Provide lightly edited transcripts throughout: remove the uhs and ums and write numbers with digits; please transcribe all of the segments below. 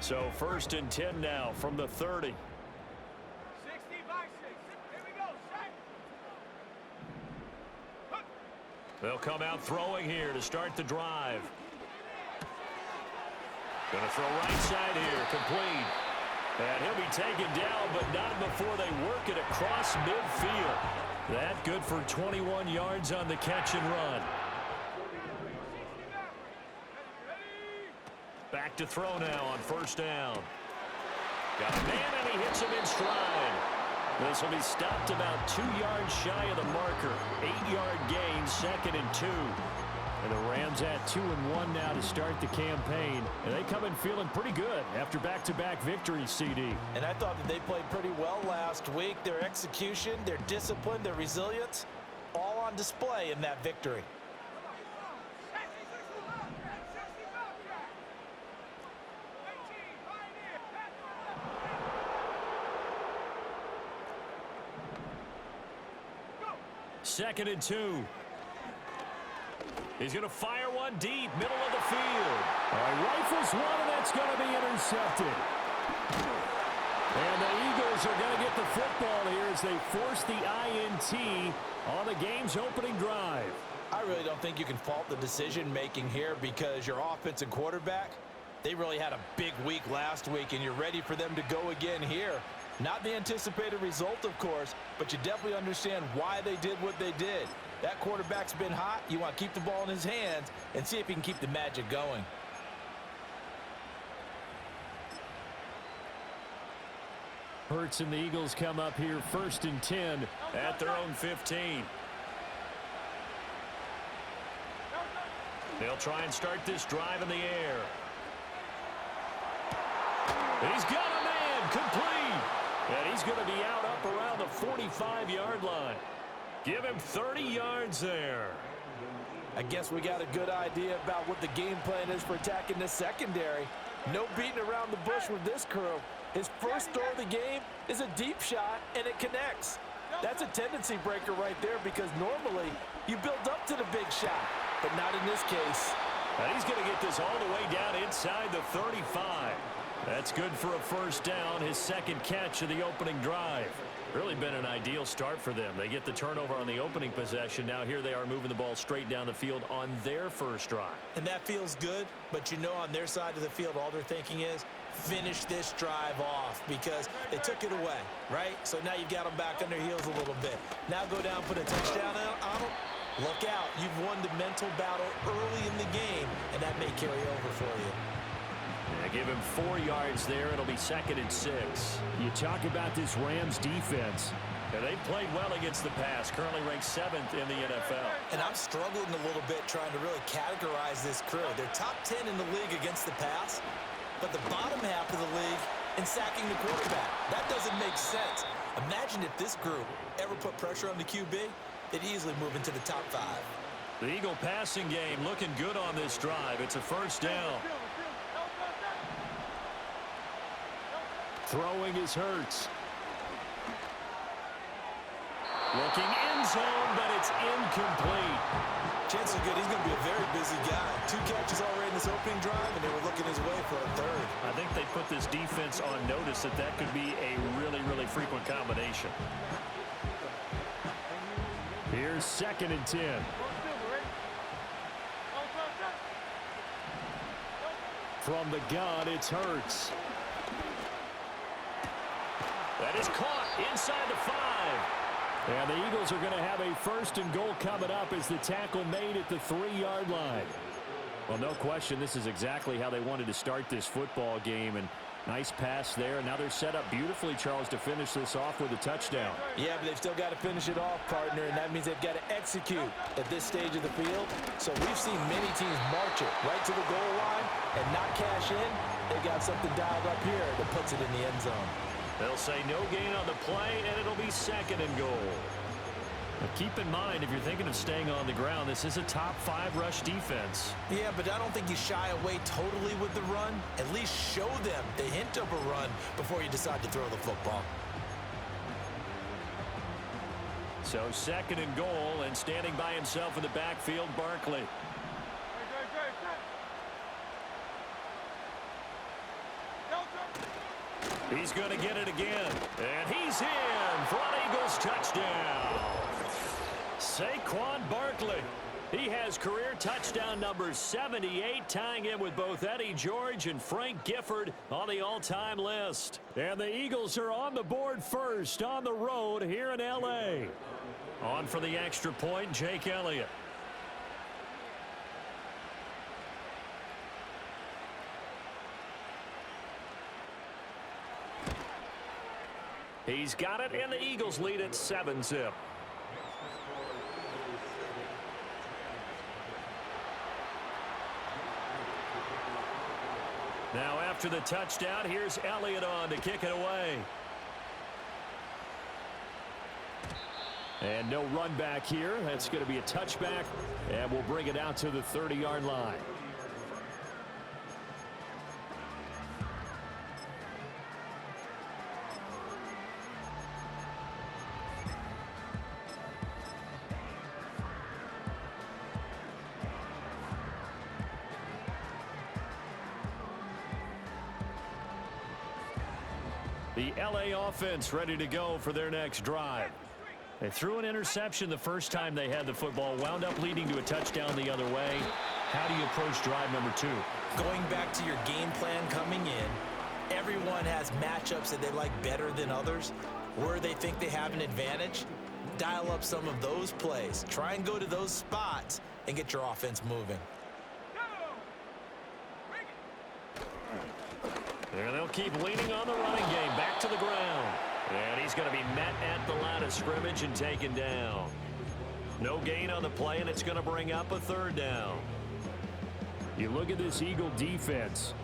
So 1st and 10 now from the 30. 60-6. Here we go. Set. They'll come out throwing here to start the drive. Going to throw right side here, complete. And he'll be taken down, but not before they work it across midfield. That good for 21 yards on the catch and run. Back to throw now on 1st down. Got a man, and he hits him in stride. This will be stopped about 2 yards shy of the marker. 8-yard gain, 2nd and 2. And the Rams at 2-1 now to start the campaign. And they come in feeling pretty good after back-to-back victories, CD. And I thought that they played pretty well last week. Their execution, their discipline, their resilience, all on display in that victory. Second and 2. He's going to fire one deep, middle of the field. All right, rifles one, and that's going to be intercepted. And the Eagles are going to get the football here as they force the INT on the game's opening drive. I really don't think you can fault the decision-making here because your offense and quarterback, they really had a big week last week, and you're ready for them to go again here. Not the anticipated result, of course, but you definitely understand why they did what they did. That quarterback's been hot. You want to keep the ball in his hands and see if he can keep the magic going. Hurts and the Eagles come up here 1st and 10 at their own 15. They'll try and start this drive in the air. He's got a man, complete. And he's going to be out up around the 45-yard line. Give him 30 yards there. I guess we got a good idea about what the game plan is for attacking the secondary. No beating around the bush with this crew. His first throw of the game is a deep shot, and it connects. That's a tendency breaker right there because normally you build up to the big shot, but not in this case. And he's going to get this all the way down inside the 35. That's good for a 1st down, his 2nd catch of the opening drive. Really been an ideal start for them. They get the turnover on the opening possession. Now here they are moving the ball straight down the field on their 1st drive. And that feels good, but you know on their side of the field all they're thinking is finish this drive off because they took it away, right? So now you've got them back on their heels a little bit. Now go down, put a touchdown on them. Look out. You've won the mental battle early in the game, and that may carry over for you. Give him 4 yards there. It'll be 2nd and 6. You talk about this Rams defense. And they played well against the pass. Currently ranked 7th in the NFL. And I'm struggling a little bit trying to really categorize this crew. They're top 10 in the league against the pass, but the bottom half of the league in sacking the quarterback. That doesn't make sense. Imagine if this group ever put pressure on the QB, they'd easily move into the top 5. The Eagle passing game looking good on this drive. It's a 1st down. Throwing is Hurts. Looking end zone, but it's incomplete. Chances are good he's going to be a very busy guy. 2 catches already in this opening drive, and they were looking his way for a 3rd. I think they put this defense on notice that that could be a really, really frequent combination. Here's 2nd and 10. From the gun, it's Hurts. That is caught inside the 5. And the Eagles are going to have a 1st and goal coming up as the tackle made at the 3-yard line. Well, no question, this is exactly how they wanted to start this football game. And nice pass there. And now they're set up beautifully, Charles, to finish this off with a touchdown. Yeah, but they've still got to finish it off, partner, and that means they've got to execute at this stage of the field. So we've seen many teams march it right to the goal line and not cash in. They got something dialed up here that puts it in the end zone. They'll say no gain on the play, and it'll be 2nd and goal. Now keep in mind, if you're thinking of staying on the ground, this is a top 5 rush defense. Yeah, but I don't think you shy away totally with the run. At least show them the hint of a run before you decide to throw the football. So 2nd and goal, and standing by himself in the backfield, Barkley. He's going to get it again. And he's in for an Eagles touchdown. Saquon Barkley. He has career touchdown number 78, tying him with both Eddie George and Frank Gifford on the all-time list. And the Eagles are on the board first on the road here in L.A. On for the extra point, Jake Elliott. He's got it, and the Eagles lead at 7-zip. Now after the touchdown, here's Elliott on to kick it away. And no run back here. That's going to be a touchback, and we'll bring it out to the 30-yard line. The L.A. offense ready to go for their next drive. They threw an interception the first time they had the football, wound up leading to a touchdown the other way. How do you approach drive number 2? Going back to your game plan coming in, everyone has matchups that they like better than others. Where they think they have an advantage, dial up some of those plays. Try and go to those spots and get your offense moving. And they'll keep leaning on the running game. Back to the ground. And he's going to be met at the line of scrimmage and taken down. No gain on the play, and it's going to bring up a 3rd down. You look at this Eagle defense.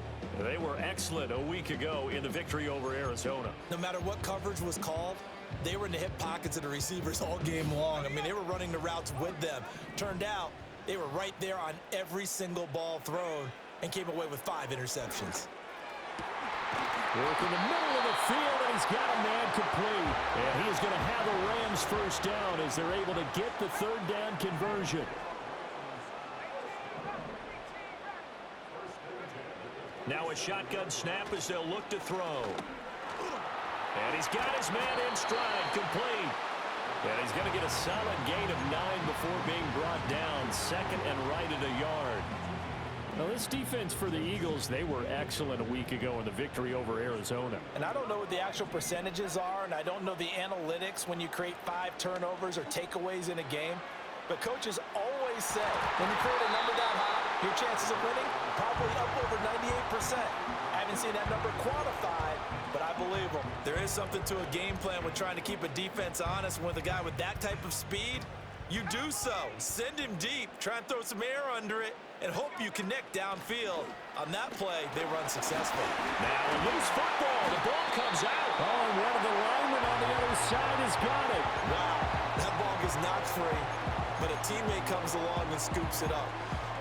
They were excellent a week ago in the victory over Arizona. No matter what coverage was called, they were in the hip pockets of the receivers all game long. I mean, they were running the routes with them. Turned out they were right there on every single ball thrown and came away with 5 interceptions. Work in the middle of the field, and he's got a man complete. And he is going to have a Rams first down as they're able to get the 3rd down conversion. Now a shotgun snap as they'll look to throw. And he's got his man in stride, complete. And he's going to get a solid gain of 9 before being brought down. 2nd and right at a yard. Now, this defense for the Eagles, they were excellent a week ago in the victory over Arizona. And I don't know what the actual percentages are, and I don't know the analytics when you create 5 turnovers or takeaways in a game. But coaches always say, when you create a number that high, your chances of winning probably up over 98%. I haven't seen that number quantified, but I believe them. There is something to a game plan with trying to keep a defense honest. With a guy with that type of speed, you do so. Send him deep, try and throw some air under it, and hope you connect downfield. On that play, they run successful. Now a loose football. The ball comes out. Oh, and one of the linemen on the other side has got it. Wow, that ball is not free, but a teammate comes along and scoops it up.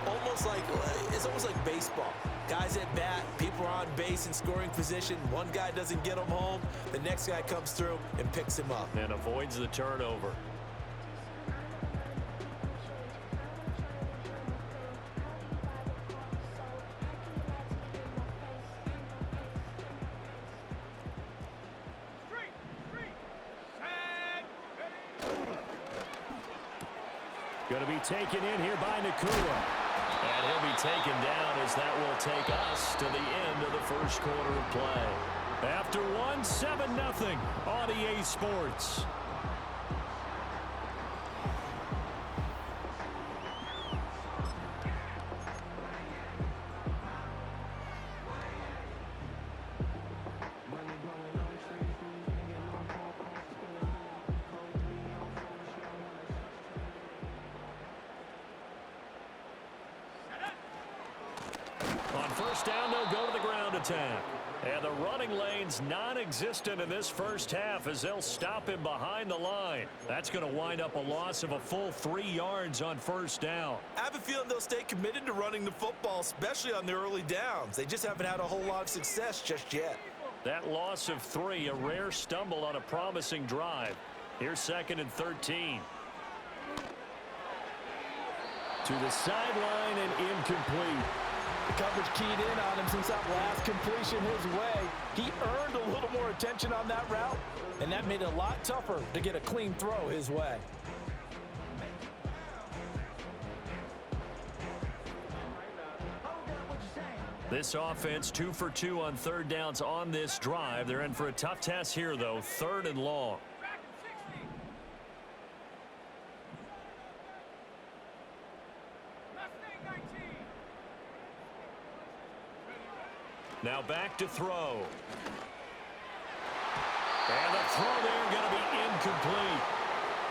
It's almost like baseball. Guys at bat, people are on base in scoring position. One guy doesn't get him home. The next guy comes through and picks him up. And avoids the turnover. Going to be taken in here by Nakua. And he'll be taken down as that will take us to the end of the first quarter of play. After 7-0 on EA Sports. On first down, they'll go to the ground attack. And the running lane's non-existent in this first half as they'll stop him behind the line. That's going to wind up a loss of a full 3 yards on first down. I have a feeling they'll stay committed to running the football, especially on the early downs. They just haven't had a whole lot of success just yet. That loss of 3, a rare stumble on a promising drive. Here's 2nd and 13. To the sideline and incomplete. Coverage keyed in on him since that last completion his way. He earned a little more attention on that route, and that made it a lot tougher to get a clean throw his way. This offense 2 for 2 on third downs on this drive. They're in for a tough test here, though. 3rd and long. Now back to throw. And the throw there going to be incomplete.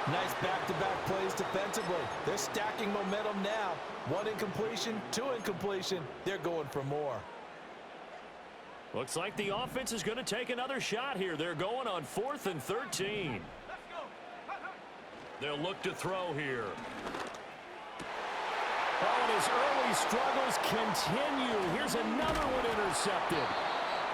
Nice back-to-back plays defensively. They're stacking momentum now. 1 incompletion, 2 incompletion. They're going for more. Looks like the offense is going to take another shot here. They're going on 4th and 13. They'll look to throw here. Oh, and his early struggles continue. Here's another one intercepted.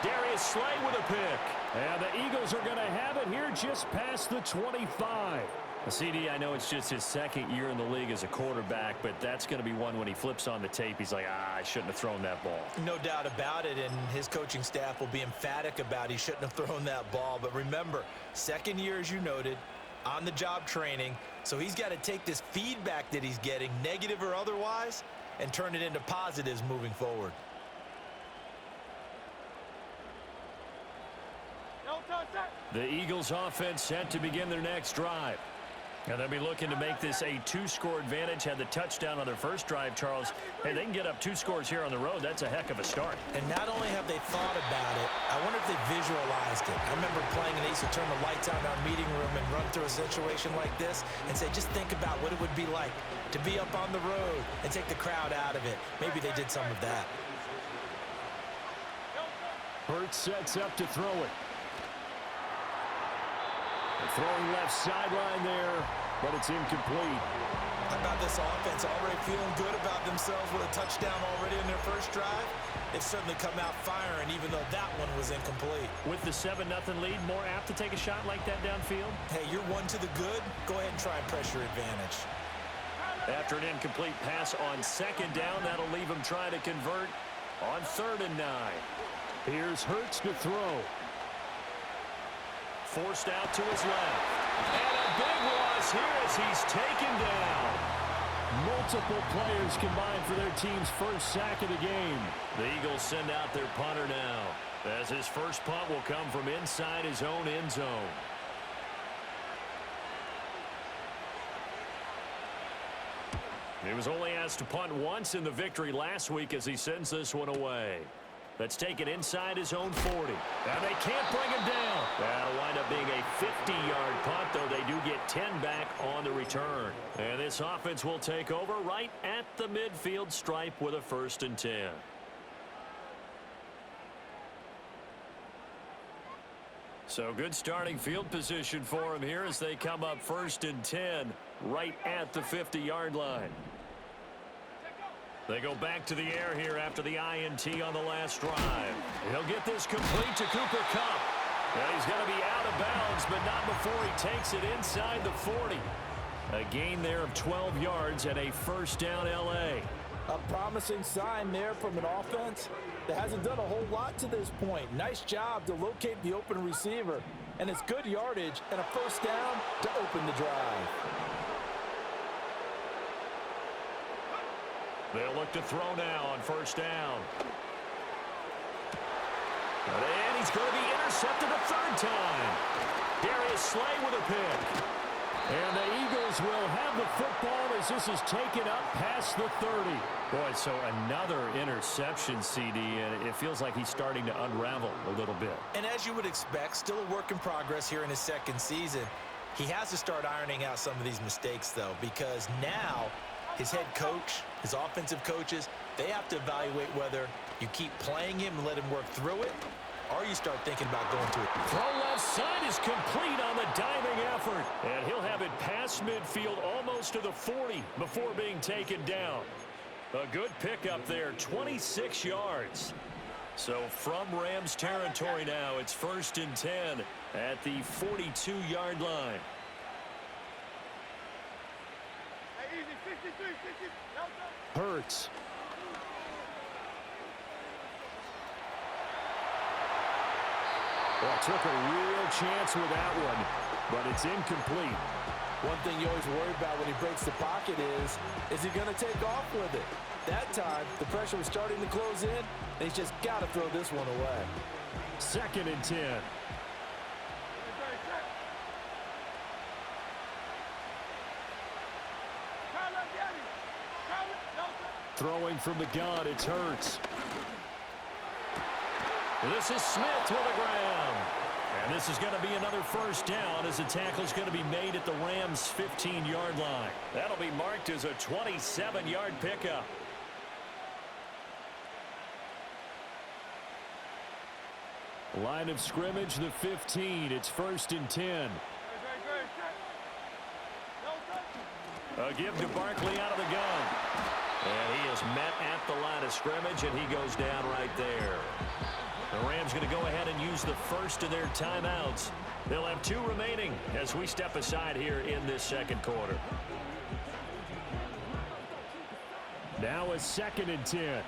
Darius Slay with a pick. And the Eagles are going to have it here just past the 25. CD, I know it's just his 2nd year in the league as a quarterback, but that's going to be one when he flips on the tape. He's like, I shouldn't have thrown that ball. No doubt about it, and his coaching staff will be emphatic about he shouldn't have thrown that ball. But remember, 2nd year, as you noted, on-the-job training, so he's got to take this feedback that he's getting, negative or otherwise, and turn it into positives moving forward. The Eagles offense set to begin their next drive. And they'll be looking to make this a 2-score advantage. Had the touchdown on their first drive, Charles. Hey, they can get up 2 scores here on the road. That's a heck of a start. And not only have they thought about it, I wonder if they visualized it. I remember playing and they used to turn the lights out in our meeting room and run through a situation like this and say, just think about what it would be like to be up on the road and take the crowd out of it. Maybe they did some of that. Hurts sets up to throw it. Throwing left sideline there, but it's incomplete. How about this offense already feeling good about themselves with a touchdown already in their first drive? They've certainly come out firing, even though that one was incomplete. With the 7-0 lead, more apt to take a shot like that downfield? Hey, you're 1 to the good. Go ahead and try and pressure advantage. After an incomplete pass on 2nd down, that'll leave him trying to convert on 3rd and 9. Here's Hurts to throw. Forced out to his left. And a big loss here as he's taken down. Multiple players combined for their team's first sack of the game. The Eagles send out their punter now, as his first punt will come from inside his own end zone. He was only asked to punt once in the victory last week as he sends this one away. Let's take it inside his own 40. And they can't bring him down. That'll wind up being a 50-yard punt, though they do get 10 back on the return. And this offense will take over right at the midfield stripe with a 1st and 10. So good starting field position for him here as they come up 1st and 10 right at the 50-yard line. They go back to the air here after the INT on the last drive. He'll get this complete to Cooper Kupp. And he's going to be out of bounds, but not before he takes it inside the 40. A gain there of 12 yards and a 1st down L.A. A promising sign there from an offense that hasn't done a whole lot to this point. Nice job to locate the open receiver. And it's good yardage and a 1st down to open the drive. They'll look to throw now on 1st down. And he's going to be intercepted a 3rd time. Darius Slay with a pick. And the Eagles will have the football as this is taken up past the 30. Boy, so another interception, CD, and it feels like he's starting to unravel a little bit. And as you would expect, still a work in progress here in his 2nd season. He has to start ironing out some of these mistakes, though, because now his head coach, his offensive coaches, they have to evaluate whether you keep playing him and let him work through it, or you start thinking about going to it. Throw left side is complete on the diving effort. And he'll have it past midfield almost to the 40 before being taken down. A good pickup there, 26 yards. So from Rams territory now, it's 1st and 10 at the 42-yard line. Hurts. Well, took a real chance with that one, but it's incomplete. One thing you always worry about when he breaks the pocket is he going to take off with it? That time, the pressure was starting to close in, and he's just got to throw this one away. 2nd and 10. Throwing from the gun, it's Hurts. This is Smith to the ground. And this is going to be another first down as the tackle is going to be made at the Rams' 15-yard line. That'll be marked as a 27-yard pickup. Line of scrimmage, the 15. It's 1st and 10. A give to Barkley out of the gun. And he is met at the line of scrimmage, and he goes down right there. The Rams going to go ahead and use the first of their timeouts. They'll have 2 remaining as we step aside here in this second quarter. Now a 2nd and 10.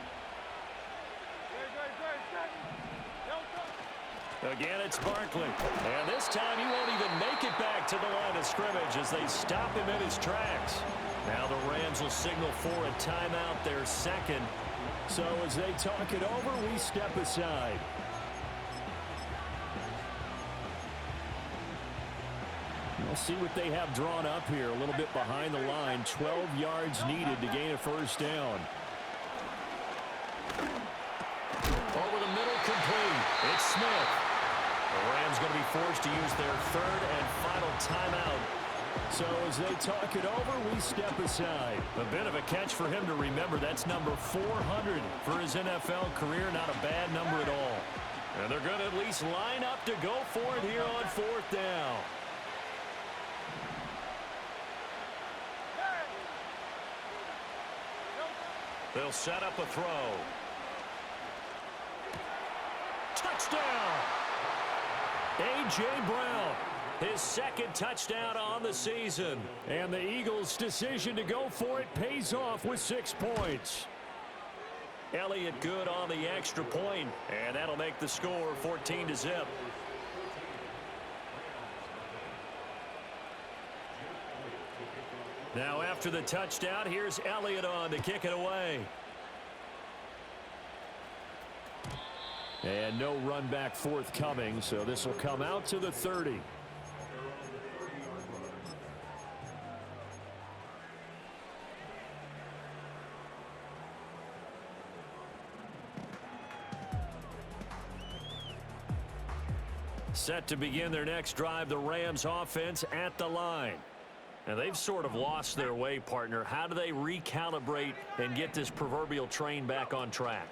Again, it's Barkley. And this time he won't even make it back to the line of scrimmage as they stop him in his tracks. Now the Rams will signal for a timeout, their second. So as they talk it over, we step aside. We'll see what they have drawn up here. A little bit behind the line. 12 yards needed to gain a first down. Over the middle, complete. It's Smith. The Rams going to be forced to use their 3rd and final timeout. So as they talk it over, we step aside. A bit of a catch for him to remember. That's number 400 for his NFL career. Not a bad number at all. And they're going to at least line up to go for it here on 4th down. They'll set up a throw. Touchdown! A.J. Brown, his 2nd touchdown on the season. And the Eagles' decision to go for it pays off with 6 points. Elliott good on the extra point, and that'll make the score 14-0. Now after the touchdown, here's Elliott on to kick it away. And no run back forthcoming, so this will come out to the 30. Set to begin their next drive, the Rams offense at the line. And they've sort of lost their way, partner. How do they recalibrate and get this proverbial train back on track?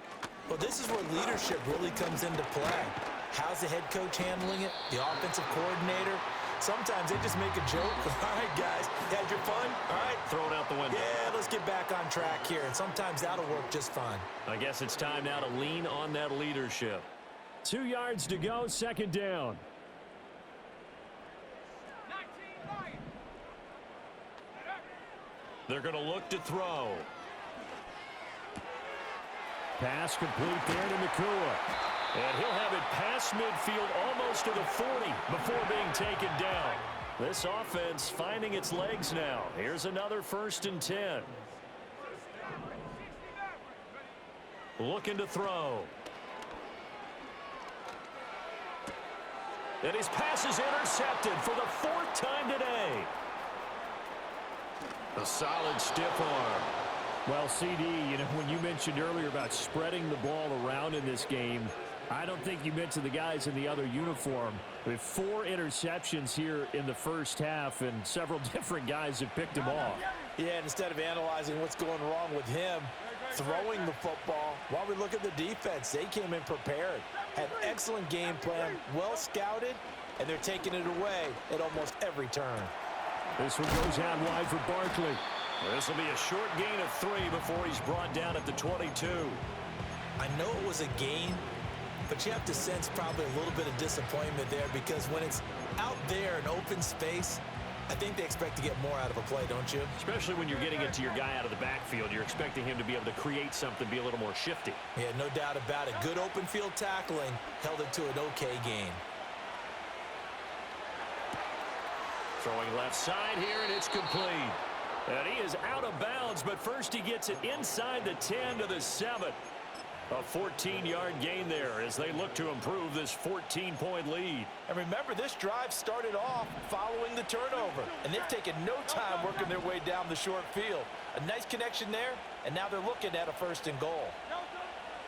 Well, this is where leadership really comes into play. How's the head coach handling it? The offensive coordinator? Sometimes they just make a joke. All right, guys, had your fun? All right. Throw it out the window. Yeah, let's get back on track here. And sometimes that'll work just fine. I guess it's time now to lean on that leadership. 2 yards to go, 2nd down. They're going to look to throw. Pass complete there to Nakua. And he'll have it past midfield almost to the 40 before being taken down. This offense finding its legs now. Here's another 1st and 10. Looking to throw. And his pass is intercepted for the 4th time today. A solid stiff arm. Well, CD, you know, when you mentioned earlier about spreading the ball around in this game, I don't think you mentioned the guys in the other uniform. With 4 interceptions here in the first half, and several different guys have picked him off. Yeah, and instead of analyzing what's going wrong with him, throwing the football, while we look at the defense, they came in prepared. Had excellent game plan, well scouted, and they're taking it away at almost every turn. This one goes out wide for Barkley. This will be a short gain of 3 before he's brought down at the 22. I know it was a gain, but you have to sense probably a little bit of disappointment there, because when it's out there in open space, I think they expect to get more out of a play, don't you? Especially when you're getting it to your guy out of the backfield. You're expecting him to be able to create something, be a little more shifty. Yeah, no doubt about it. Good open field tackling held it to an okay gain. Throwing left side here, and it's complete. And he is out of bounds, but first he gets it inside the 10 to the 7. A 14-yard gain there as they look to improve this 14-point lead. And remember, this drive started off following the turnover, and they've taken no time working their way down the short field. A nice connection there, and now they're looking at a 1st and goal.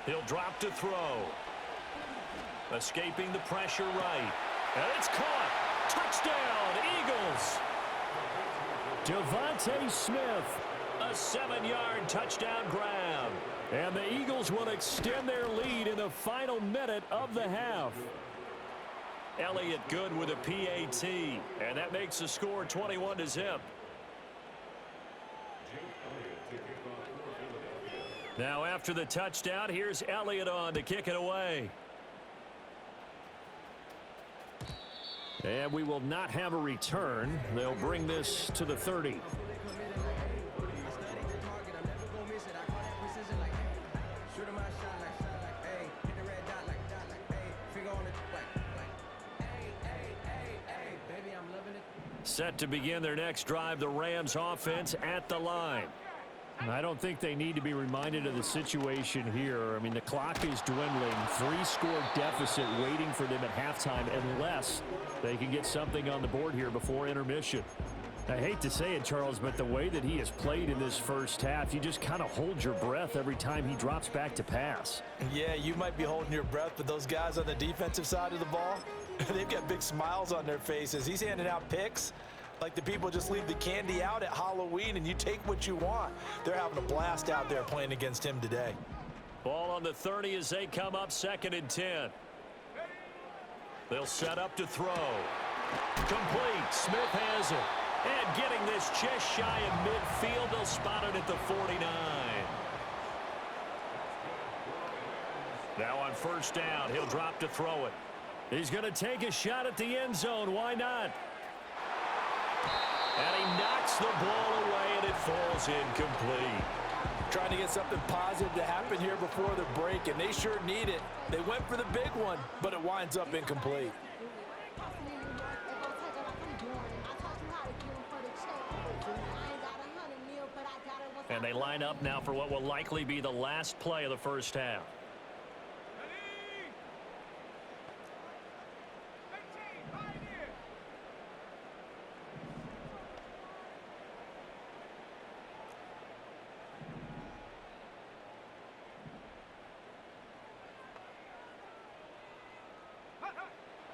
He'll drop to throw. Escaping the pressure right. And it's caught. Touchdown, Eagles. Devontae Smith, a 7-yard touchdown grab. And the Eagles will extend their lead in the final minute of the half. Elliott good with a PAT, and that makes the score 21-0. Now after the touchdown, here's Elliott on to kick it away. And we will not have a return. They'll bring this to the 30. Set to begin their next drive, the Rams offense at the line. I don't think they need to be reminded of the situation here. I mean, the clock is dwindling. 3-score deficit waiting for them at halftime unless they can get something on the board here before intermission. I hate to say it, Charles, but the way that he has played in this first half, you just kind of hold your breath every time he drops back to pass. Yeah, you might be holding your breath, but those guys on the defensive side of the ball, they've got big smiles on their faces. He's handing out picks like the people just leave the candy out at Halloween and you take what you want. They're having a blast out there playing against him today. Ball on the 30 as they come up 2nd and 10. They'll set up to throw. Complete. Smith has it. And getting this just shy of midfield, they'll spot it at the 49. Now on 1st down, he'll drop to throw it. He's going to take a shot at the end zone. Why not? And he knocks the ball away, and it falls incomplete. Trying to get something positive to happen here before the break, and they sure need it. They went for the big one, but it winds up incomplete. And they line up now for what will likely be the last play of the first half.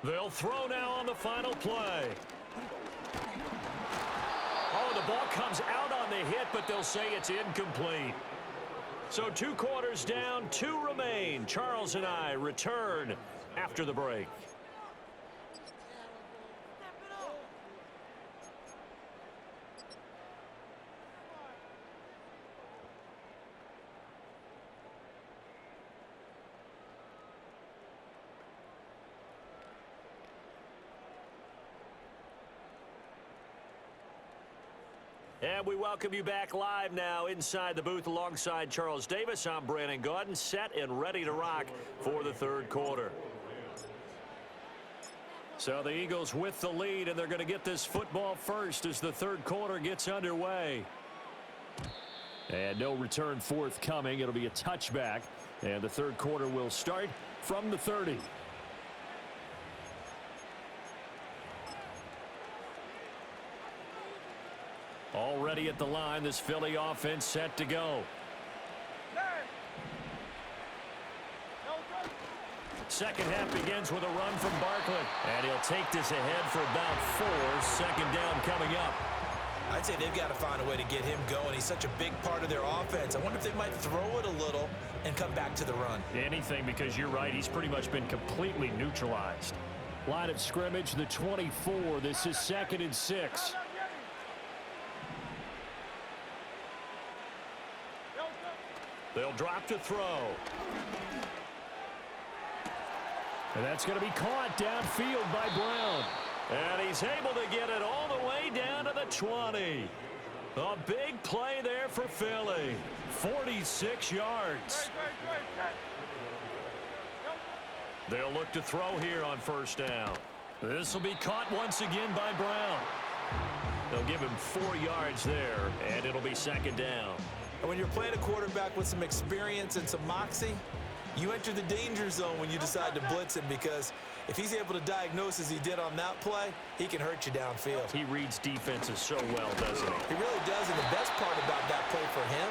They'll throw now on the final play. Oh, the ball comes out on the hit, but they'll say it's incomplete. So 2 quarters down, 2 remain. Charles and I return after the break. And we welcome you back live now inside the booth alongside Charles Davis. I'm Brandon Gaudin, set and ready to rock for the 3rd quarter. So the Eagles with the lead, and they're going to get this football first as the 3rd quarter gets underway. And no return forthcoming. It'll be a touchback, and the 3rd quarter will start from the 30. Already at the line, this Philly offense set to go. Second half begins with a run from Barkley. And he'll take this ahead for about 4. 2nd down coming up. I'd say they've got to find a way to get him going. He's such a big part of their offense. I wonder if they might throw it a little and come back to the run. Anything, because you're right. He's pretty much been completely neutralized. Line of scrimmage, the 24. This is 2nd and 6. They'll drop to throw. And that's going to be caught downfield by Brown. And he's able to get it all the way down to the 20. A big play there for Philly. 46 yards. They'll look to throw here on 1st down. This will be caught once again by Brown. They'll give him 4 yards there, and it'll be second down. And when you're playing a quarterback with some experience and some moxie, you enter the danger zone when you decide to blitz him, because if he's able to diagnose as he did on that play, he can hurt you downfield. He reads defenses so well, doesn't he? He really does, and the best part about that play for him,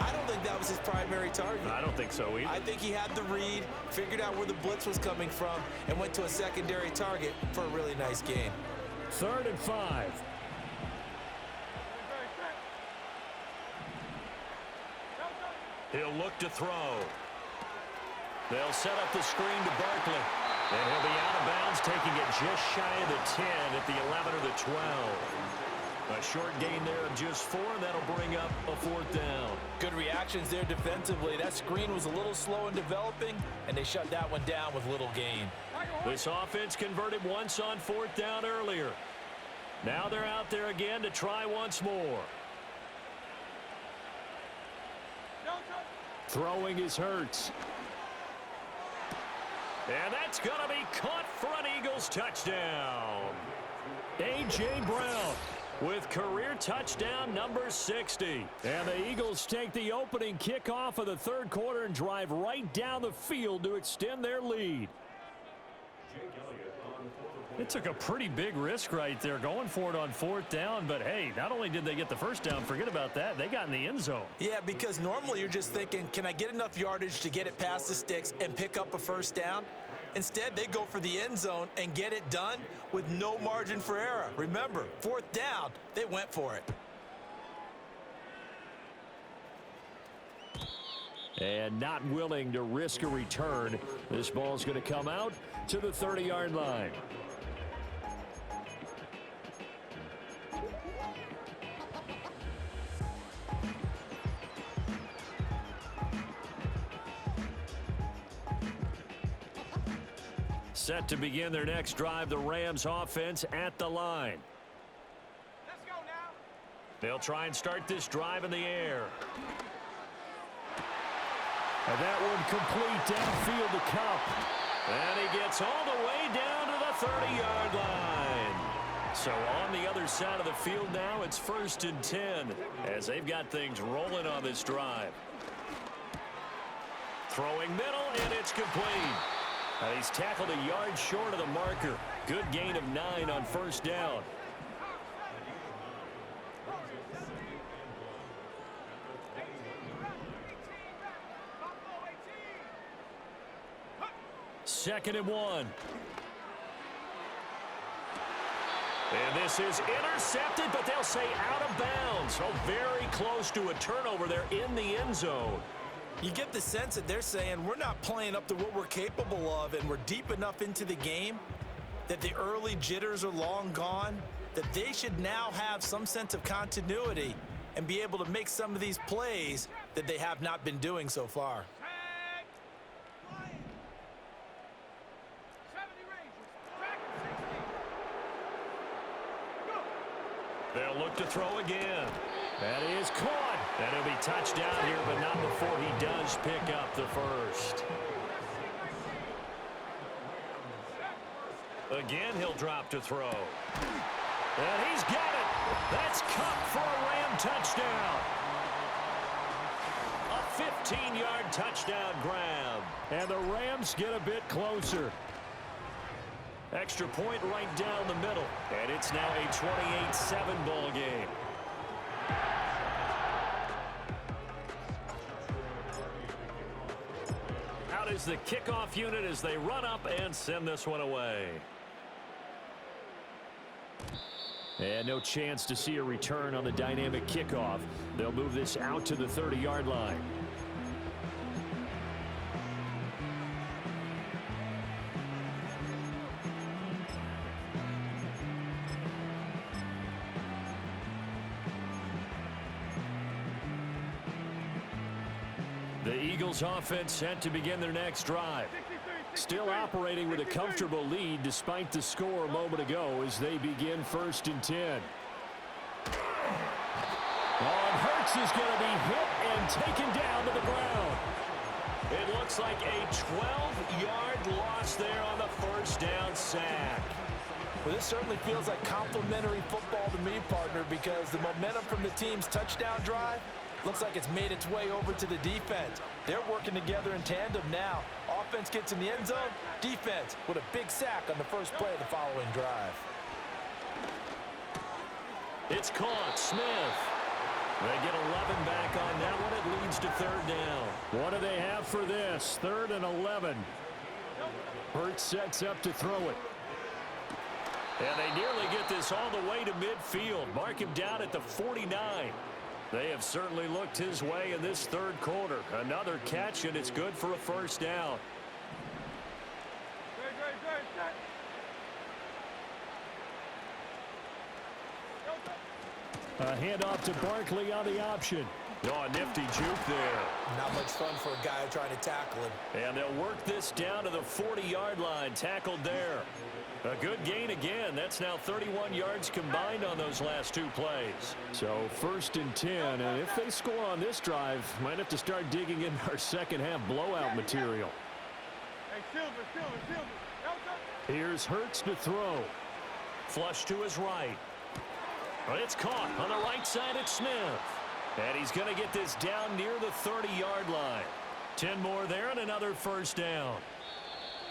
I don't think that was his primary target. I don't think so either. I think he had the read, figured out where the blitz was coming from, and went to a secondary target for a really nice gain. 3rd and 5. He'll look to throw. They'll set up the screen to Barkley. And he'll be out of bounds, taking it just shy of the 10 at the 11 or the 12. A short gain there of just 4, and that'll bring up a 4th down. Good reactions there defensively. That screen was a little slow in developing, and they shut that one down with little gain. This offense converted once on 4th down earlier. Now they're out there again to try once more. Throwing is Hurts. And that's going to be caught for an Eagles touchdown. A.J. Brown with career touchdown number 60. And the Eagles take the opening kickoff of the 3rd quarter and drive right down the field to extend their lead. It took a pretty big risk right there going for it on 4th down, but hey, not only did they get the 1st down, forget about that, they got in the end zone. Yeah, because normally you're just thinking, can I get enough yardage to get it past the sticks and pick up a 1st down? Instead, they go for the end zone and get it done with no margin for error. Remember, 4th down, they went for it. And not willing to risk a return, this ball's going to come out to the 30-yard line. Set to begin their next drive, the Rams offense at the line. Let's go now. They'll try and start this drive in the air. And that one complete downfield to Kupp. And he gets all the way down to the 30-yard line. So on the other side of the field now, it's 1st and 10 as they've got things rolling on this drive. Throwing middle, and it's complete. He's tackled a yard short of the marker. Good gain of 9 on 1st down. Second and 1. And this is intercepted, but they'll say out of bounds. So very close to a turnover there in the end zone. You get the sense that they're saying we're not playing up to what we're capable of, and we're deep enough into the game that the early jitters are long gone, that they should now have some sense of continuity and be able to make some of these plays that they have not been doing so far. They'll look to throw again. That is caught. And he'll be touched down here, but not before he does pick up the 1st. Again, he'll drop to throw. And he's got it. That's Kupp for a Ram touchdown. A 15-yard touchdown grab. And the Rams get a bit closer. Extra point right down the middle. And it's now a 28-7 ball game. Out is the kickoff unit as they run up and send this one away. And no chance to see a return on the dynamic kickoff. They'll move this out to the 30-yard line. The Eagles offense set to begin their next drive. Still operating with a comfortable lead despite the score a moment ago as they begin 1st and 10. And Hurts is going to be hit and taken down to the ground. It looks like a 12-yard loss there on the 1st down sack. Well, this certainly feels like complimentary football to me, partner, because the momentum from the team's touchdown drive looks like it's made its way over to the defense. They're working together in tandem now. Offense gets in the end zone. Defense with a big sack on the first play of the following drive. It's caught. Smith. They get 11 back on that one. It leads to third down. What do they have for this? 3rd and 11. Hurts sets up to throw it. And they nearly get this all the way to midfield. Mark him down at the 49. They have certainly looked his way in this third quarter. Another catch, and it's good for a first down. A handoff to Barkley on the option. Oh, a nifty juke there. Not much fun for a guy trying to tackle him. And they'll work this down to the 40-yard line. Tackled there. A good gain again. That's now 31 yards combined on those last 2 plays. So 1st and 10. And if they score on this drive, might have to start digging in our second half blowout material. Hey, Silver. Here's Hurts to throw. Flush to his right. But it's caught on the right side at Smith. And he's going to get this down near the 30-yard line. 10 more there and another first down.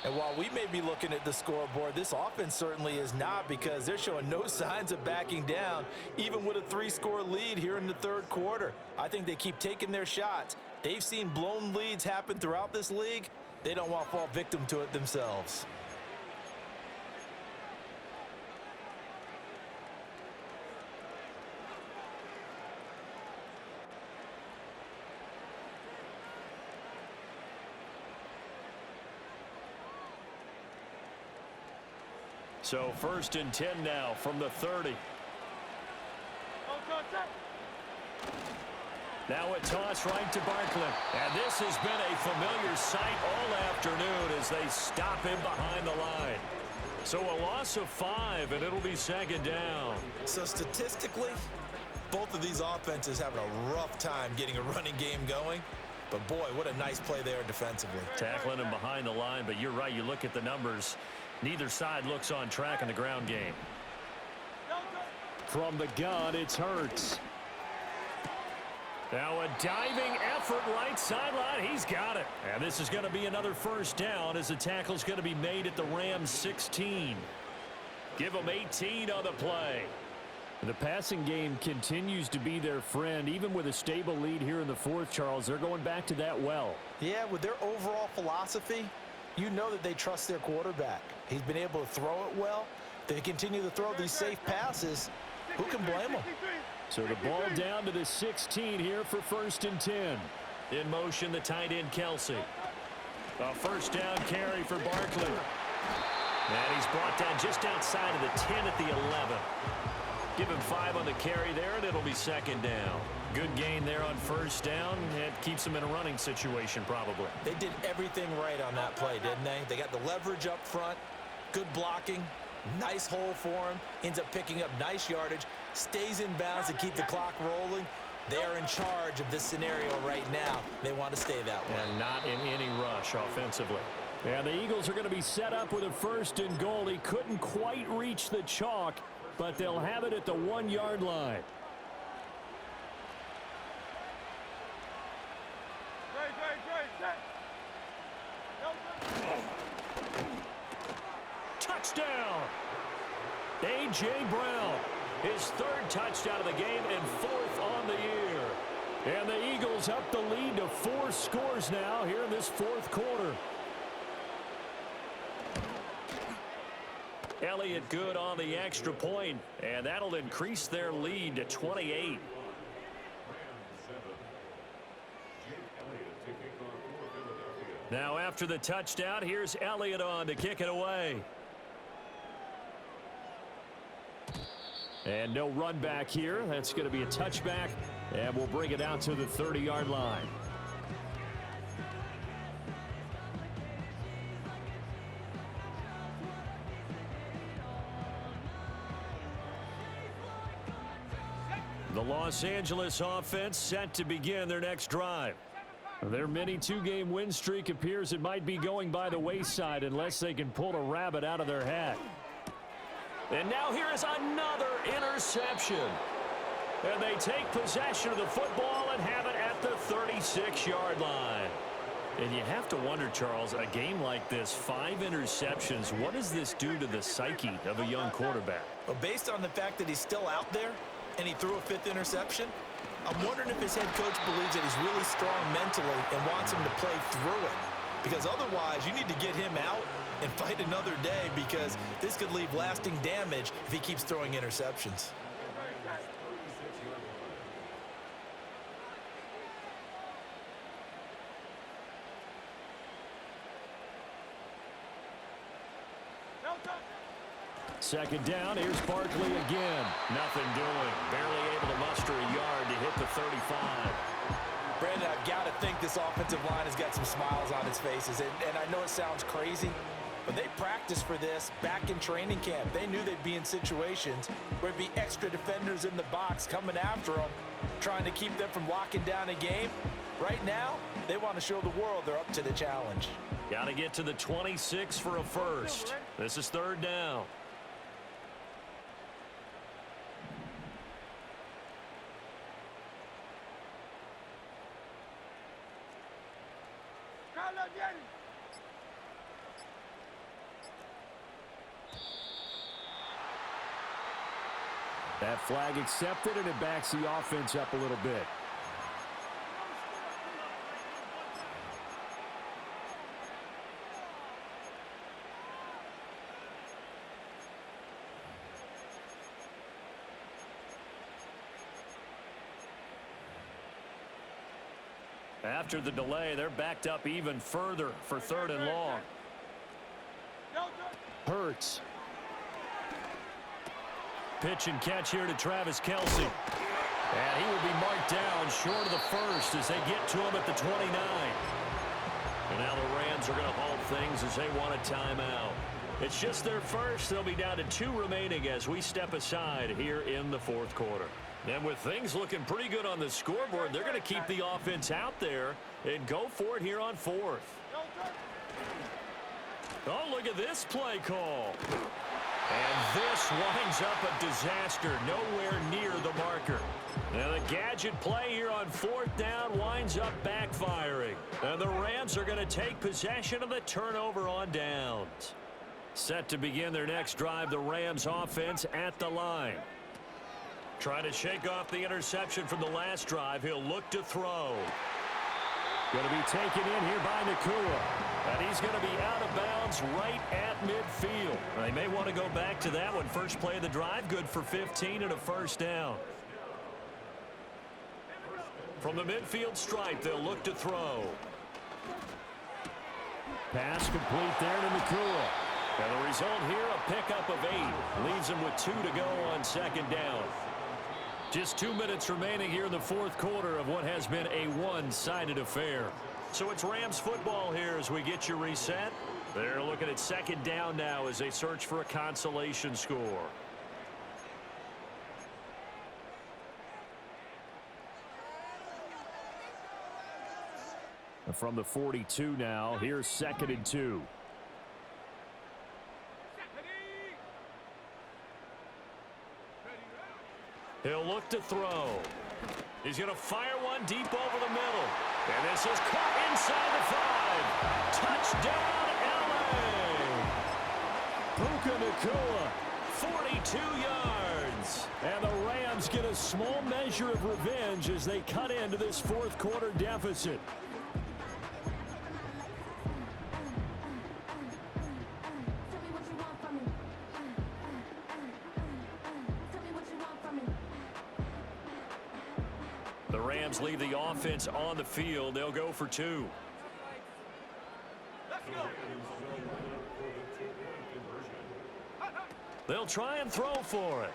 And while we may be looking at the scoreboard, this offense certainly is not, because they're showing no signs of backing down, even with a 3-score lead here in the third quarter. I think they keep taking their shots. They've seen blown leads happen throughout this league. They don't want to fall victim to it themselves. So 1st and 10 now from the 30. Now a toss right to Barkley. And this has been a familiar sight all afternoon as they stop him behind the line. So a loss of 5, and it'll be 2nd down. So statistically, both of these offenses having a rough time getting a running game going. But boy, what a nice play there defensively. Tackling him behind the line, but you're right. You look at the numbers. Neither side looks on track in the ground game. From the gun, it's Hurts. Now a diving effort right sideline. He's got it. And this is going to be another first down as the tackle's going to be made at the Rams 16. Give them 18 on the play. The passing game continues to be their friend. Even with a stable lead here in the 4th, Charles, they're going back to that well. Yeah, with their overall philosophy, you know that they trust their quarterback. He's been able to throw it well. They continue to throw these safe passes. Who can blame them? So the ball down to the 16 here for 1st and 10. In motion, the tight end, Kelsey. A first down carry for Barkley. And he's brought down just outside of the 10 at the 11. Give him 5 on the carry there, and it'll be 2nd down. Good gain there on first down. It keeps them in a running situation, probably. They did everything right on that play, didn't they? They got the leverage up front, good blocking, nice hole for him, ends up picking up nice yardage, stays in bounds to keep the clock rolling. They are in charge of this scenario right now. They want to stay that way. And not in any rush offensively. And the Eagles are going to be set up with a 1st and goal. He couldn't quite reach the chalk, but they'll have it at the 1-yard line. Touchdown! A.J. Brown, his 3rd touchdown of the game and 4th on the year. And the Eagles up the lead to 4 scores now here in this 4th quarter. Elliott good on the extra point, and that'll increase their lead to 28. Now after the touchdown, here's Elliott on to kick it away. And no run back here. That's going to be a touchback, and we'll bring it out to the 30-yard line. The Los Angeles offense set to begin their next drive. Their mini 2-game win streak appears it might be going by the wayside unless they can pull a rabbit out of their hat. And now here is another interception. And they take possession of the football and have it at the 36-yard line. And you have to wonder, Charles, a game like this, 5 interceptions, what does this do to the psyche of a young quarterback? Well, based on the fact that he's still out there and he threw a 5th interception, I'm wondering if his head coach believes that he's really strong mentally and wants him to play through it. Because otherwise, you need to get him out and fight another day, because this could leave lasting damage if he keeps throwing interceptions. Second down, here's Barkley again. Nothing doing. Barely able to muster a yard to hit the 35. Brandon, I've got to think this offensive line has got some smiles on its faces. And I know it sounds crazy, but they practiced for this back in training camp. They knew they'd be in situations where there'd be extra defenders in the box coming after them, trying to keep them from locking down a game. Right now, they want to show the world they're up to the challenge. Got to get to the 26 for a first. This is 3rd down. That flag accepted, and it backs the offense up a little bit. After the delay, they're backed up even further for 3rd and long. Hurts. Pitch and catch here to Travis Kelce. And he will be marked down short of the first as they get to him at the 29. And now the Rams are going to halt things as they want a timeout. It's just their first. They'll be down to 2 remaining as we step aside here in the 4th quarter. And with things looking pretty good on the scoreboard, they're going to keep the offense out there and go for it here on 4th. Oh, look at this play call. And this winds up a disaster, nowhere near the marker. Now the gadget play here on 4th down winds up backfiring. And the Rams are going to take possession of the turnover on downs. Set to begin their next drive, the Rams offense at the line. Trying to shake off the interception from the last drive. He'll look to throw. Going to be taken in here by Nakua. And he's going to be out of bounds right at midfield. They may want to go back to that one. First play of the drive, good for 15 and a 1st down. From the midfield stripe, they'll look to throw. Pass complete there to Nakua. And the result here, a pickup of 8. Leaves him with 2 to go on 2nd down. Just 2 minutes remaining here in the 4th quarter of what has been a one-sided affair. So it's Rams football here as we get you reset. They're looking at 2nd down now as they search for a consolation score. From the 42 now, here's 2nd and 2. He'll look to throw. He's going to fire one deep over the middle. And this is caught inside the 5. Touchdown, LA. Puka Nakua, 42 yards. And the Rams get a small measure of revenge as they cut into this 4th quarter deficit. The Rams leave the offense on the field. They'll go for 2. They'll try and throw for it.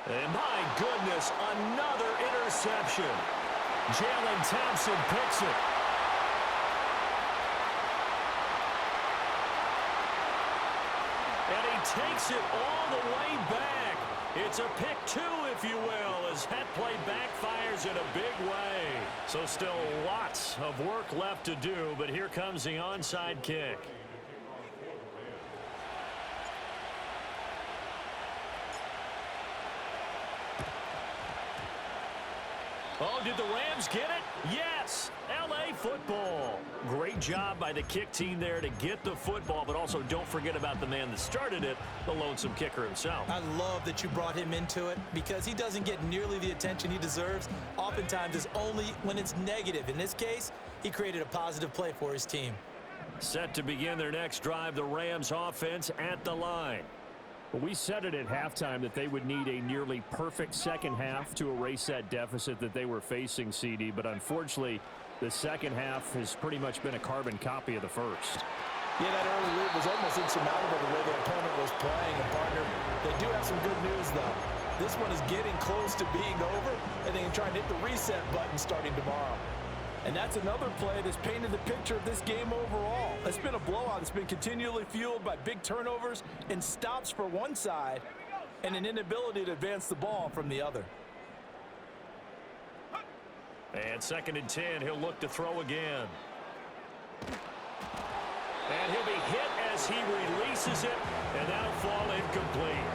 And my goodness, another interception. Jalen Thompson picks it. And he takes it all the way back. It's a pick 2, if you will, as that play backfires in a big way. So still lots of work left to do, but here comes the onside kick. Oh, did the Rams get it? Yes! L.A. football. Great job by the kick team there to get the football, but also don't forget about the man that started it, the lonesome kicker himself. I love that you brought him into it because he doesn't get nearly the attention he deserves. Oftentimes it's only when it's negative. In this case, he created a positive play for his team. Set to begin their next drive, the Rams offense at the line. Well, we said it at halftime that they would need a nearly perfect second half to erase that deficit that they were facing, CD. But unfortunately, the second half has pretty much been a carbon copy of the first. Yeah, that early lead was almost insurmountable the way their opponent was playing. And, partner, they do have some good news, though. This one is getting close to being over, and they can try and hit the reset button starting tomorrow. And that's another play that's painted the picture of this game overall. It's been a blowout. It's been continually fueled by big turnovers and stops for one side and an inability to advance the ball from the other. And 2nd and 10, he'll look to throw again. And he'll be hit as he releases it, and that'll fall incomplete.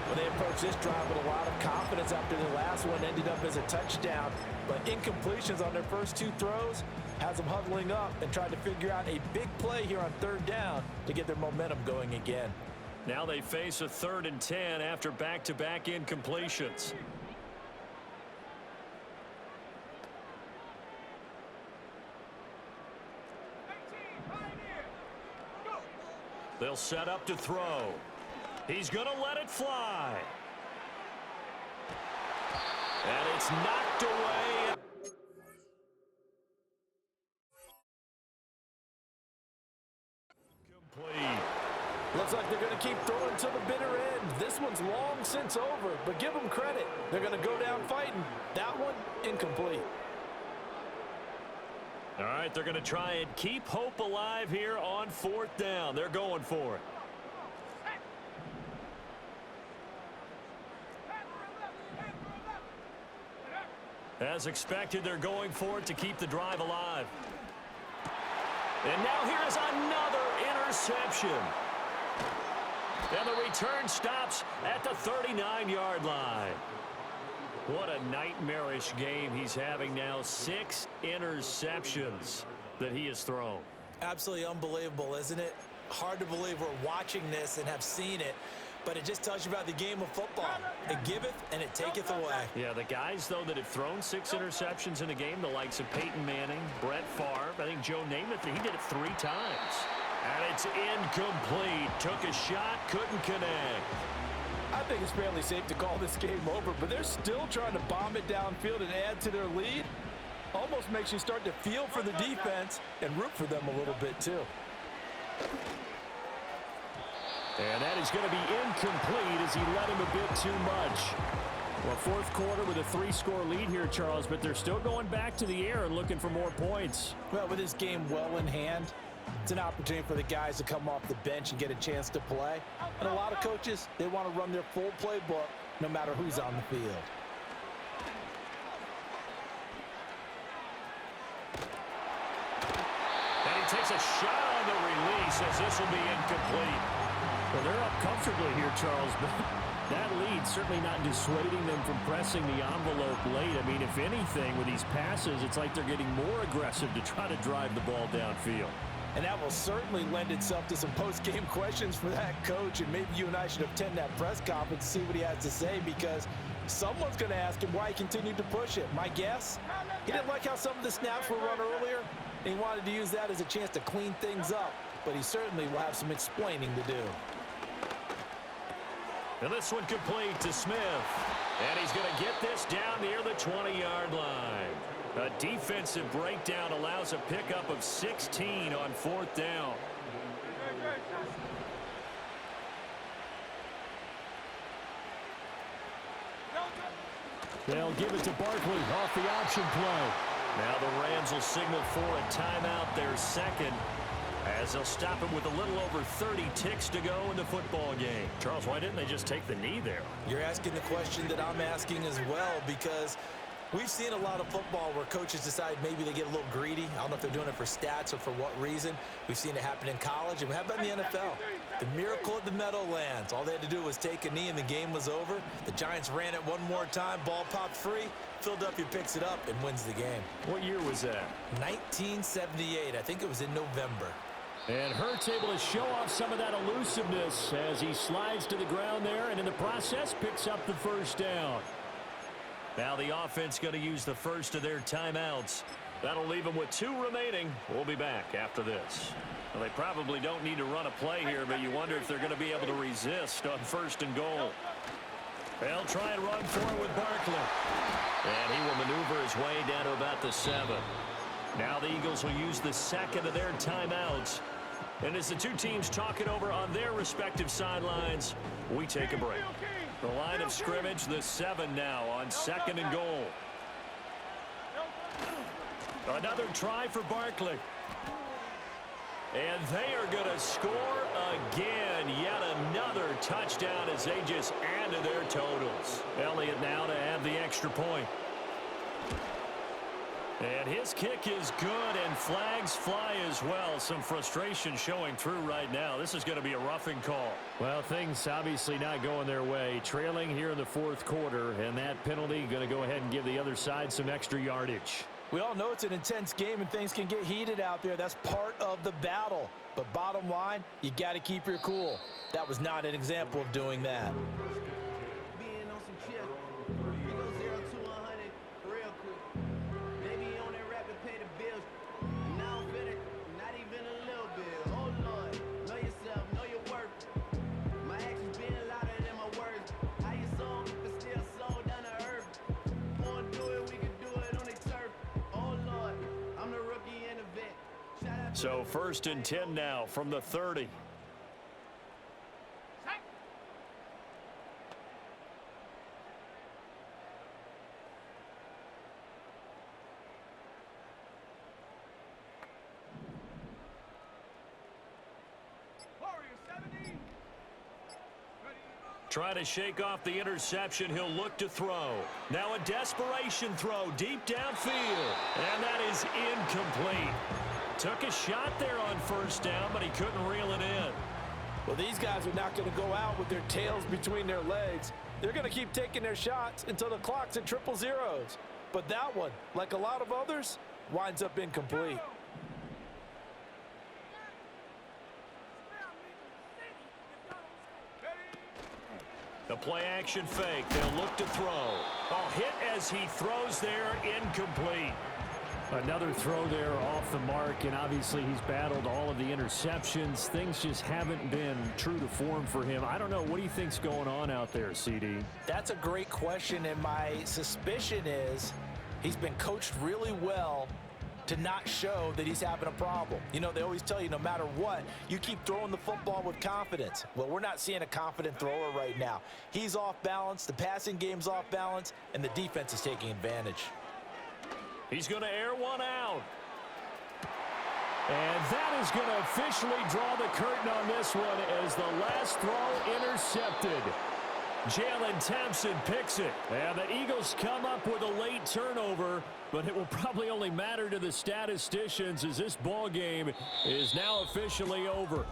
Well, they approached this drive with a lot of confidence after the last one ended up as a touchdown. But incompletions on their first 2 throws has them huddling up and trying to figure out a big play here on 3rd down to get their momentum going again. Now they face a 3rd and 10 after back-to-back incompletions. They'll set up to throw. He's going to let it fly. And it's knocked away. Complete. Looks like they're going to keep throwing to the bitter end. This one's long since over, but give them credit. They're going to go down fighting. That one, incomplete. All right, they're going to try and keep hope alive here on 4th down. They're going for it. As expected, they're going for it to keep the drive alive. And now here is another interception. And the return stops at the 39-yard line. What a nightmarish game he's having now. 6 interceptions that he has thrown. Absolutely unbelievable, isn't it? Hard to believe we're watching this and have seen it, but it just tells you about the game of football. It giveth and it taketh away. Yeah, the guys, though, that have thrown 6 interceptions in a game, the likes of Peyton Manning, Brett Favre, I think Joe Namath, he did it 3 times. And it's incomplete. Took a shot, couldn't connect. I think it's fairly safe to call this game over, but they're still trying to bomb it downfield and add to their lead. Almost makes you start to feel for the defense and root for them a little bit, too. And that is going to be incomplete as he let him a bit too much. Well, 4th quarter with a 3-score lead here, Charles, but they're still going back to the air and looking for more points. Well, with this game well in hand, it's an opportunity for the guys to come off the bench and get a chance to play. And a lot of coaches, they want to run their full playbook no matter who's on the field. And he takes a shot on the release as this will be incomplete. Well, they're up comfortably here, Charles, but that lead certainly not dissuading them from pressing the envelope late. I mean, if anything, with these passes, it's like they're getting more aggressive to try to drive the ball downfield. And that will certainly lend itself to some post-game questions for that coach, and maybe you and I should attend that press conference to see what he has to say, because someone's going to ask him why he continued to push it. My guess, he didn't like how some of the snaps were run earlier, and he wanted to use that as a chance to clean things up, but he certainly will have some explaining to do. And this one complete to Smith. And he's going to get this down near the 20-yard line. A defensive breakdown allows a pickup of 16 on 4th down. They'll give it to Barkley off the option play. Now the Rams will signal for a timeout, their 2nd, as they'll stop it with a little over 30 ticks to go in the football game. Charles, why didn't they just take the knee there? You're asking the question that I'm asking as well, because We've seen a lot of football where coaches decide maybe they get a little greedy. I don't know if they're doing it for stats or for what reason. We've seen it happen in college, and we have it in the NFL. The miracle of the Meadowlands. All they had to do was take a knee, and the game was over. The Giants ran it one more time. Ball popped free. Philadelphia picks it up and wins the game. What year was that? 1978. I think it was in November. And Hurts able to show off some of that elusiveness as he slides to the ground there, and in the process picks up the first down. Now the offense going to use the first of their timeouts. That'll leave them with 2 remaining. We'll be back after this. Well, they probably don't need to run a play here, but you wonder if they're going to be able to resist on 1st and goal. They'll try and run for it with Barkley. And he will maneuver his way down to about the 7. Now the Eagles will use the 2nd of their timeouts. And as the two teams talk it over on their respective sidelines, we take a break. The line of scrimmage, the 7 now on 2nd and goal. Another try for Barkley. And they are going to score again. Yet another touchdown as they just add to their totals. Elliott now to add the extra point. And his kick is good, and flags fly as well. Some frustration showing through right now. This is going to be a roughing call. Well, things obviously not going their way. Trailing here in the 4th quarter, and that penalty going to go ahead and give the other side some extra yardage. We all know it's an intense game, and things can get heated out there. That's part of the battle. But bottom line, you got to keep your cool. That was not an example of doing that. So 1st and 10 now from the 30. Trying to shake off the interception. He'll look to throw. Now a desperation throw deep downfield. And that is incomplete. Took a shot there on 1st down, but he couldn't reel it in. Well, these guys are not going to go out with their tails between their legs. They're going to keep taking their shots until the clock's at 000. But that one, like a lot of others, winds up incomplete. The play action fake. They'll look to throw. Oh, hit as he throws there, incomplete. Another throw there off the mark, and obviously he's battled all of the interceptions. Things just haven't been true to form for him. I don't know. What do you think's going on out there, CD? That's a great question, and my suspicion is he's been coached really well to not show that he's having a problem. You know, they always tell you no matter what, you keep throwing the football with confidence. Well, we're not seeing a confident thrower right now. He's off balance, the passing game's off balance, and the defense is taking advantage. He's going to air one out. And that is going to officially draw the curtain on this one as the last throw intercepted. Jalen Thompson picks it. And the Eagles come up with a late turnover, but it will probably only matter to the statisticians as this ball game is now officially over.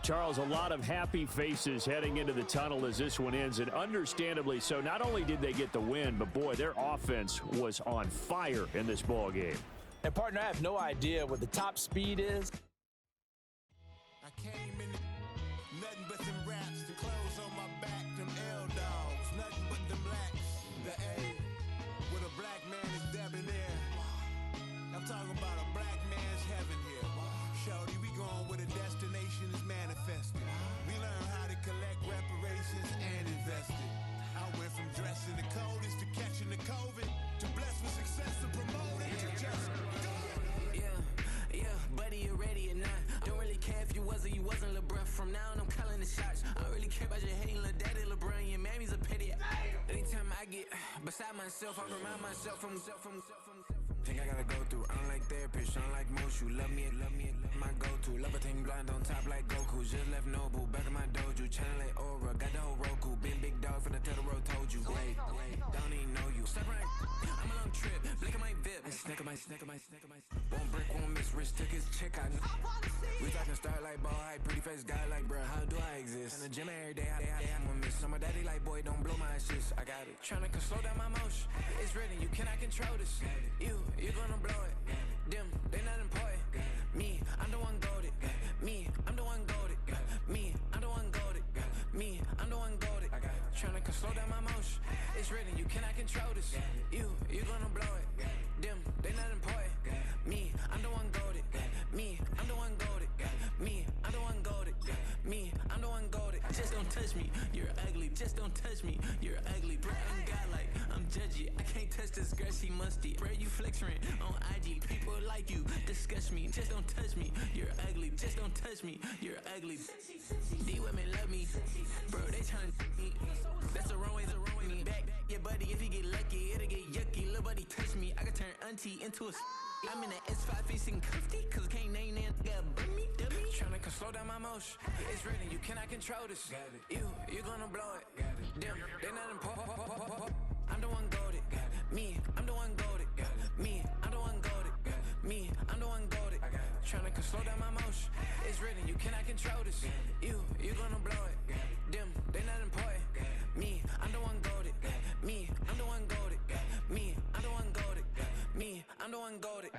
Charles, a lot of happy faces heading into the tunnel as this one ends, and understandably so. Not only did they get the win, but boy, their offense was on fire in this ball game. And partner, I have no idea what the top speed is. I came in nothing but them raps, the clothes on my back, them L-dogs, nothing but them blacks, the A, with a black man is debonair. I'm talking about a black man's heaven here. Shorty, we going where the destination is manifested. We learn how to collect reparations and invest it. I went from dressing the coldest to catching the COVID, to blessed with success to promote it, to just buddy, you ready or not? Don't really care if you was or you wasn't LeBron. From now on, I'm calling the shots. I don't really care about your hating little daddy LeBron. Your mammy's a pity. Anytime I get beside myself, I remind myself from. Think I gotta go through. I don't like therapists, I don't like most. You love me, my go-to. Love a team blind on top like Goku. Just left Noble, back in my dojo. Channel like Aura, got the whole Roku. Been big dog from the Tether Road, told you. Wait, don't even know you. One brick, one miss, rich took his check, I know. We talking start like ball height, pretty face guy like, bruh, how do I exist? In the gym every day, I one miss. So my daddy like, boy, don't blow my assist. I got it. Tryna slow down my motion. It's written, you cannot control this. You gonna blow it. Them, they not important. Me, I'm the one goated. Me, I'm the one goated. Me, I'm the one goated. Me, I'm the one goated. Tryna slow down my motion. It's written, you cannot control this. You gonna blow it. Them, they not important. Me, I'm the one goated. Me, I'm the one goated. Me, I'm the one goated. Me, I'm the one goated. Just don't touch me, you're ugly. Just don't touch me, you're ugly. Bro, I'm godlike, I'm judgy. I can't touch this girl, she musty. Bro, you flexing on IG. People like you disgust me. Just don't touch me, you're ugly. Just don't touch me, you're ugly. These women love me, bro. They tryna me. That's the wrong way, me. Back, yeah, buddy. If you get lucky, it'll get yucky. Little buddy touch me, I can turn auntie into a. I'm in the S5 facing cuffy, cause I can't name that guy but me. Tryna slow down my motion. It's written, you cannot control this. You gonna blow it. Them, they not important. I'm the one goated. Me, I'm the one goated. Me, I'm the one goated. Me, I'm the one goated. Tryna slow down my motion. It's written, you cannot control this. You gonna blow it. Them, they not important. Me, I'm the one goated. Me, I'm the one goated. Me, I'm the one goated. Me, I'm the one goated.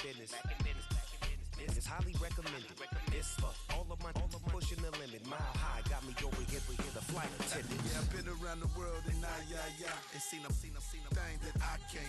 Business. It's highly recommended. It's for all of my pushing the limit. Mile high got me over here for the flight attendant. Yeah, I've been around the world and and seen them things that I can't